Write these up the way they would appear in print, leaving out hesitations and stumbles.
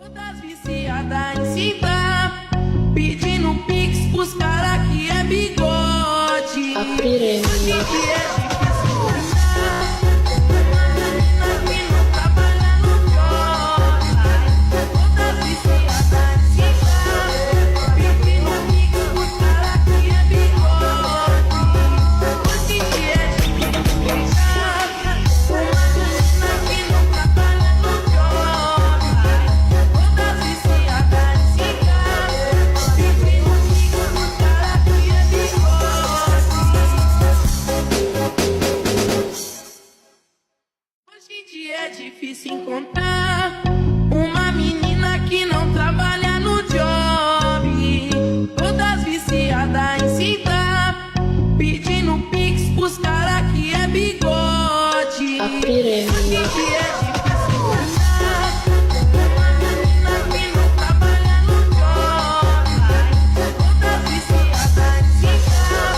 Todas viciadas em cima, pedindo pix pros cara que é bigode. A piranha. Hoje em dia é difícil encontrar uma menina que não trabalha no job. Todas viciadas em cima, pedindo pix pros cara que é bigode. Hoje em dia é difícil encontrar uma menina que não trabalha no job. Todas viciadas em cima, pedindo pix pros cara que é bigode. Hoje em dia é difícil encontrar uma menina que não trabalha no job. Todas viciadas em cima, pedindo pix pros cara que é bigode. A Hoje em piranha. dia é difícil encontrar uma menina que não trabalha no job. Todas viciadas em cima,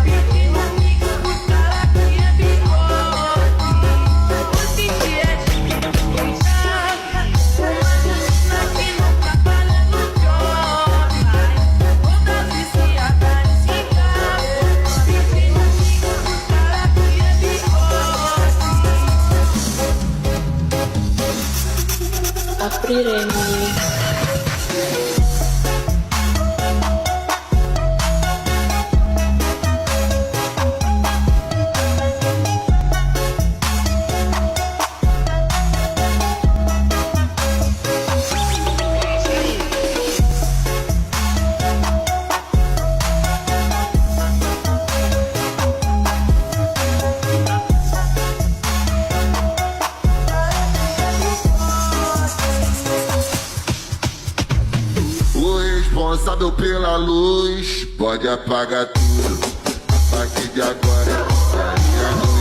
pedindo pix pros cara que é bigode. Hoje em dia é difícil encontrar uma menina que não trabalha no job. Todas viciadas em cima, pedindo pix pros cara que é bigode. A piranha. O responsável pela luz pode apagar tudo. A partir de agora é a